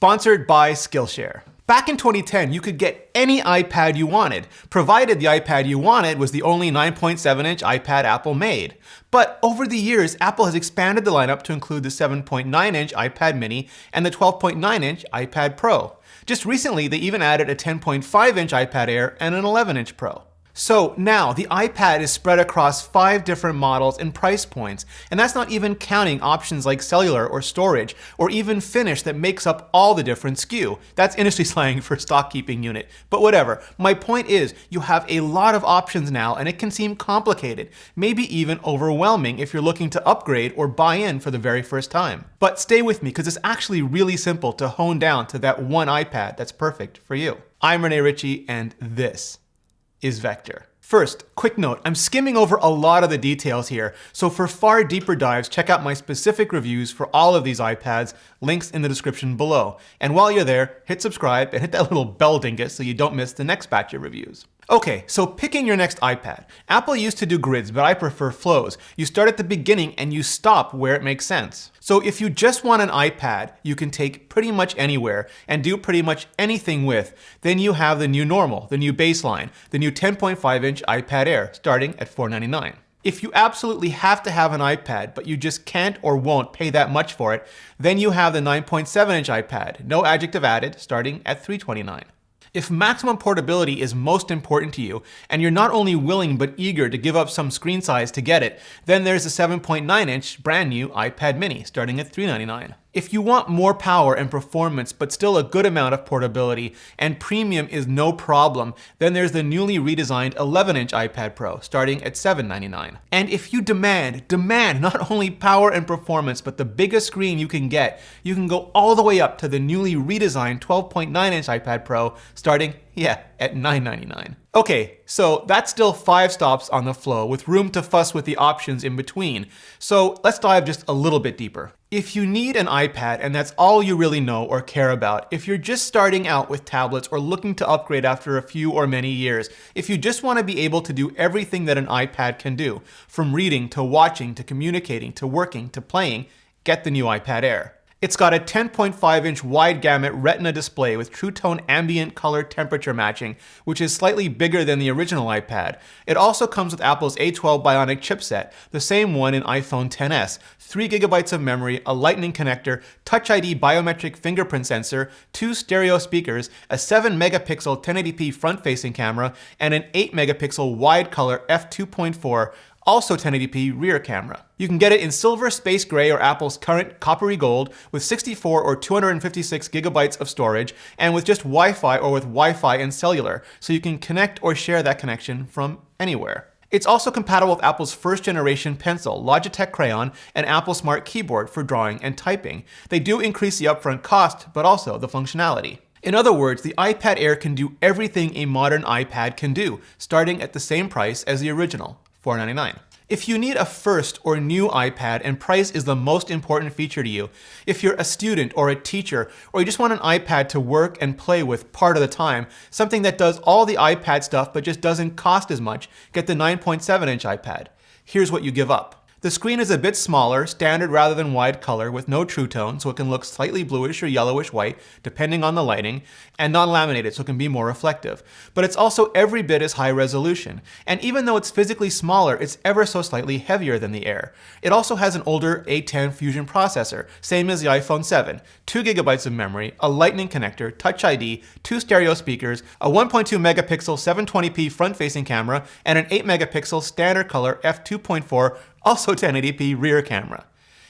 Sponsored by Skillshare. Back in 2010, you could get any iPad you wanted, provided the iPad you wanted was the only 9.7-inch iPad Apple made. But over the years, Apple has expanded the lineup to include the 7.9-inch iPad mini and the 12.9-inch iPad Pro. Just recently, they even added a 10.5-inch iPad Air and an 11-inch Pro. So now the iPad is spread across 5 different models and price points, and that's not even counting options like cellular or storage, or even finish that makes up all the different SKU. That's industry slang for stock keeping unit, but whatever. My point is, you have a lot of options now, and it can seem complicated, maybe even overwhelming if you're looking to upgrade or buy in for the very first time. But stay with me, because it's actually really simple to hone down to that one iPad that's perfect for you. I'm Rene Ritchie, and this is Vector. First, quick note, I'm skimming over a lot of the details here, so for far deeper dives, check out my specific reviews for all of these iPads, links in the description below. And while you're there, hit subscribe and hit that little bell dingus so you don't miss the next batch of reviews. Okay, so picking your next iPad. Apple used to do grids, but I prefer flows. You start at the beginning and you stop where it makes sense. So if you just want an iPad you can take pretty much anywhere and do pretty much anything with, then you have the new normal, the new baseline, the new 10.5-inch iPad Air, starting at $499. If you absolutely have to have an iPad, but you just can't or won't pay that much for it, then you have the 9.7-inch iPad, no adjective added, starting at $329. If maximum portability is most important to you, and you're not only willing but eager to give up some screen size to get it, then there's a 7.9-inch brand new iPad mini, starting at $399. If you want more power and performance but still a good amount of portability, and premium is no problem, then there's the newly redesigned 11-inch iPad Pro, starting at $799. And if you demand not only power and performance but the biggest screen you can get, you can go all the way up to the newly redesigned 12.9-inch iPad Pro, starting, at $999. Okay, so that's still 5 stops on the flow, with room to fuss with the options in between. So let's dive just a little bit deeper. If you need an iPad and that's all you really know or care about, if you're just starting out with tablets or looking to upgrade after a few or many years, if you just want to be able to do everything that an iPad can do, from reading to watching to communicating to working to playing, get the new iPad Air. It's got a 10.5-inch wide gamut Retina display with True Tone ambient color temperature matching, which is slightly bigger than the original iPad. It also comes with Apple's A12 Bionic chipset, the same one in iPhone XS, 3 GB of memory, a Lightning connector, Touch ID biometric fingerprint sensor, 2 stereo speakers, a 7-megapixel 1080p front-facing camera, and an 8-megapixel wide-color f2.4 also 1080p rear camera. You can get it in silver, space gray, or Apple's current coppery gold with 64 or 256 gigabytes of storage, and with just Wi-Fi or with Wi-Fi and cellular, so you can connect or share that connection from anywhere. It's also compatible with Apple's first generation pencil, Logitech Crayon, and Apple Smart Keyboard for drawing and typing. They do increase the upfront cost, but also the functionality. In other words, the iPad Air can do everything a modern iPad can do, starting at the same price as the original, $499. If you need a first or new iPad and price is the most important feature to you, if you're a student or a teacher, or you just want an iPad to work and play with part of the time, something that does all the iPad stuff but just doesn't cost as much, get the 9.7-inch iPad. Here's what you give up. The screen is a bit smaller, standard rather than wide color, with no True Tone, so it can look slightly bluish or yellowish white, depending on the lighting, and non-laminated, so it can be more reflective. But it's also every bit as high resolution, and even though it's physically smaller, it's ever so slightly heavier than the Air. It also has an older A10 Fusion processor, same as the iPhone 7, 2 GB of memory, a Lightning connector, Touch ID, 2 stereo speakers, a 1.2 megapixel 720p front-facing camera, and an 8 megapixel standard color f2.4 also 1080p rear camera.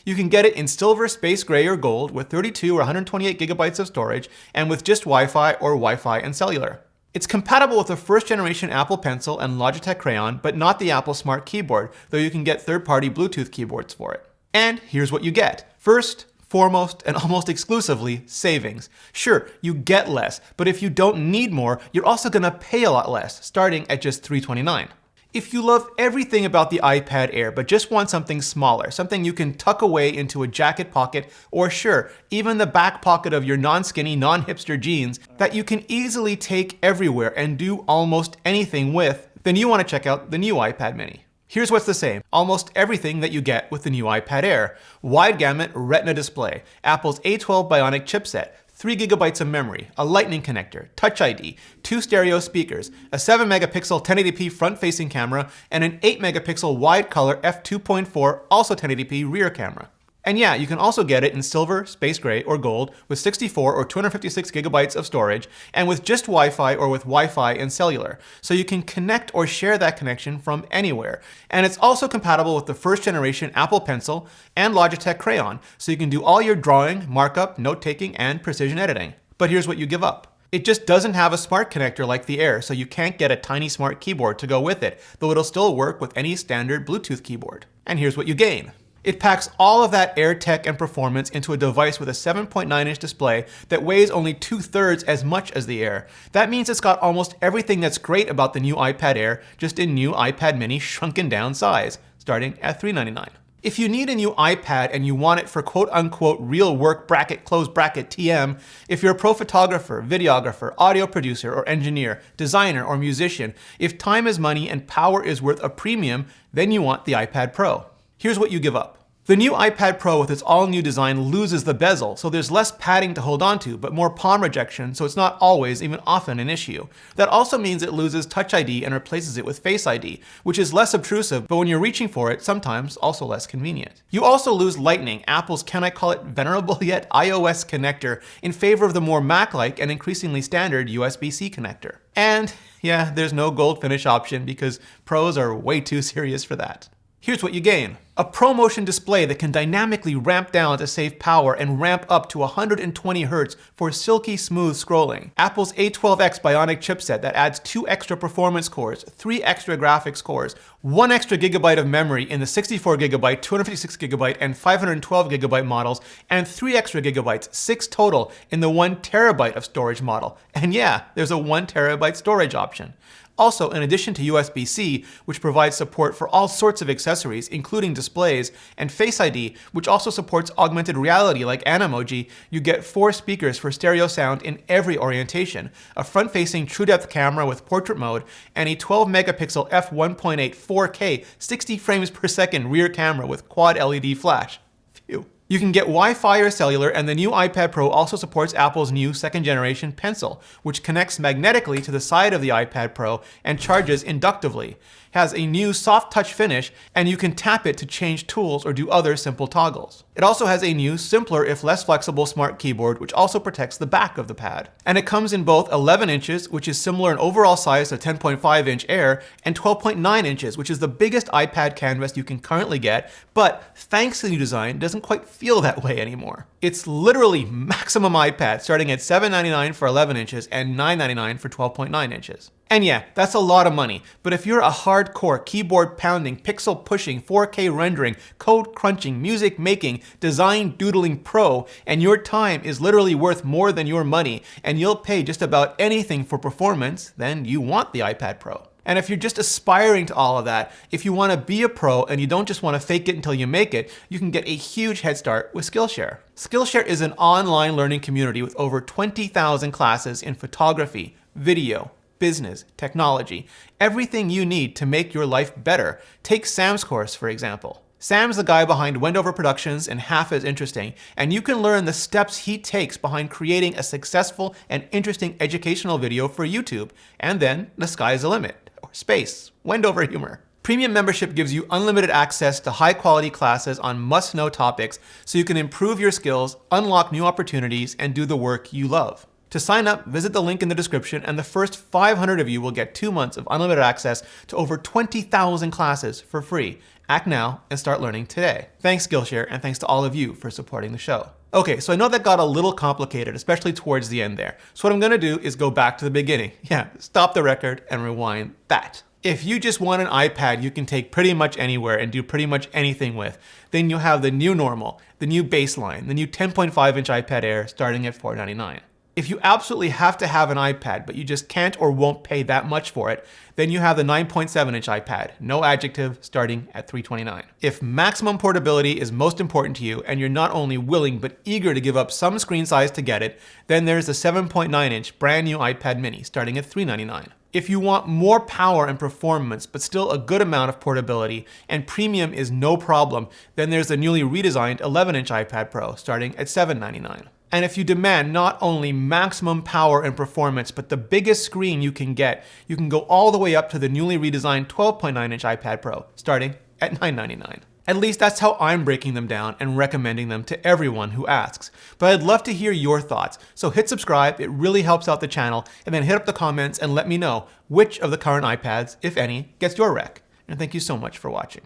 You can get it in silver, space gray, or gold with 32 or 128 gigabytes of storage and with just Wi-Fi or Wi-Fi and cellular. It's compatible with the first generation Apple Pencil and Logitech Crayon, but not the Apple Smart Keyboard, though you can get third-party Bluetooth keyboards for it. And here's what you get. First, foremost, and almost exclusively, savings. Sure, you get less, but if you don't need more, you're also gonna pay a lot less, starting at just $329. If you love everything about the iPad Air but just want something smaller, something you can tuck away into a jacket pocket, or sure, even the back pocket of your non-skinny, non-hipster jeans that you can easily take everywhere and do almost anything with, then you want to check out the new iPad mini. Here's what's the same. Almost everything that you get with the new iPad Air. Wide gamut Retina display, Apple's A12 Bionic chipset, 3 gigabytes of memory, a lightning connector, Touch ID, 2 stereo speakers, a 7 megapixel 1080p front-facing camera, and an 8 megapixel wide-color f2.4 also 1080p rear camera. And yeah, you can also get it in silver, space gray, or gold with 64 or 256 gigabytes of storage, and with just Wi-Fi or with Wi-Fi and cellular, so you can connect or share that connection from anywhere. And it's also compatible with the first generation Apple Pencil and Logitech Crayon, so you can do all your drawing, markup, note-taking, and precision editing. But here's what you give up. It just doesn't have a smart connector like the Air, so you can't get a tiny smart keyboard to go with it, though it'll still work with any standard Bluetooth keyboard. And here's what you gain. It packs all of that Air tech and performance into a device with a 7.9-inch display that weighs only 2/3 as much as the Air. That means it's got almost everything that's great about the new iPad Air, just in new iPad mini shrunken down size, starting at $399. If you need a new iPad and you want it for quote-unquote real work bracket close bracket TM, if you're a pro photographer, videographer, audio producer or engineer, designer or musician, if time is money and power is worth a premium, then you want the iPad Pro. Here's what you give up. The new iPad Pro with its all-new design loses the bezel, so there's less padding to hold onto, but more palm rejection, so it's not always, even often, an issue. That also means it loses Touch ID and replaces it with Face ID, which is less obtrusive, but when you're reaching for it, sometimes also less convenient. You also lose Lightning, Apple's, can I call it venerable yet, iOS connector, in favor of the more Mac-like and increasingly standard USB-C connector. And yeah, there's no gold finish option because pros are way too serious for that. Here's what you gain. A ProMotion display that can dynamically ramp down to save power and ramp up to 120 Hz for silky smooth scrolling. Apple's A12X Bionic chipset that adds 2 extra performance cores, 3 extra graphics cores, 1 extra gigabyte of memory in the 64 gigabyte, 256 gigabyte, and 512 gigabyte models, and 3 extra gigabytes, 6 total, in the 1 terabyte of storage model. And yeah, there's a 1 terabyte storage option. Also, in addition to USB-C, which provides support for all sorts of accessories, including displays, and Face ID, which also supports augmented reality like Animoji, you get 4 speakers for stereo sound in every orientation, a front-facing true-depth camera with portrait mode, and a 12-megapixel f1.8 4K 60 frames per second rear camera with quad LED flash. Phew. You can get Wi-Fi or cellular, and the new iPad Pro also supports Apple's new second-generation Pencil, which connects magnetically to the side of the iPad Pro and charges inductively. Has a new soft touch finish, and you can tap it to change tools or do other simple toggles. It also has a new, simpler if less flexible smart keyboard, which also protects the back of the pad. And it comes in both 11 inches, which is similar in overall size to 10.5-inch Air, and 12.9 inches, which is the biggest iPad canvas you can currently get, but thanks to the new design, doesn't quite feel that way anymore. It's literally maximum iPad, starting at $799 for 11 inches and $999 for 12.9 inches. And yeah, that's a lot of money, but if you're a hardcore keyboard pounding, pixel pushing, 4K rendering, code crunching, music making, design doodling pro, and your time is literally worth more than your money, and you'll pay just about anything for performance, then you want the iPad Pro. And if you're just aspiring to all of that, if you want to be a pro and you don't just want to fake it until you make it, you can get a huge head start with Skillshare. Skillshare is an online learning community with over 20,000 classes in photography, video, business, technology, everything you need to make your life better. Take Sam's course, for example. Sam's the guy behind Wendover Productions and Half as Interesting, and you can learn the steps he takes behind creating a successful and interesting educational video for YouTube. And then the sky's the limit, or space, Wendover humor. Premium membership gives you unlimited access to high-quality classes on must-know topics so you can improve your skills, unlock new opportunities, and do the work you love. To sign up, visit the link in the description, and the first 500 of you will get 2 months of unlimited access to over 20,000 classes for free. Act now and start learning today. Thanks, Skillshare, and thanks to all of you for supporting the show. Okay, so I know that got a little complicated, especially towards the end there. So what I'm gonna do is go back to the beginning. Yeah, stop the record and rewind that. If you just want an iPad you can take pretty much anywhere and do pretty much anything with, then you'll have the new normal, the new baseline, the new 10.5-inch iPad Air starting at $499. If you absolutely have to have an iPad, but you just can't or won't pay that much for it, then you have the 9.7-inch iPad, no adjective, starting at $329. If maximum portability is most important to you, and you're not only willing but eager to give up some screen size to get it, then there's the 7.9-inch brand new iPad mini, starting at $399. If you want more power and performance, but still a good amount of portability, and premium is no problem, then there's the newly redesigned 11-inch iPad Pro, starting at $799. And if you demand not only maximum power and performance, but the biggest screen you can get, you can go all the way up to the newly redesigned 12.9-inch iPad Pro, starting at $999. At least that's how I'm breaking them down and recommending them to everyone who asks. But I'd love to hear your thoughts, so hit subscribe, it really helps out the channel, and then hit up the comments and let me know which of the current iPads, if any, gets your rec. And thank you so much for watching.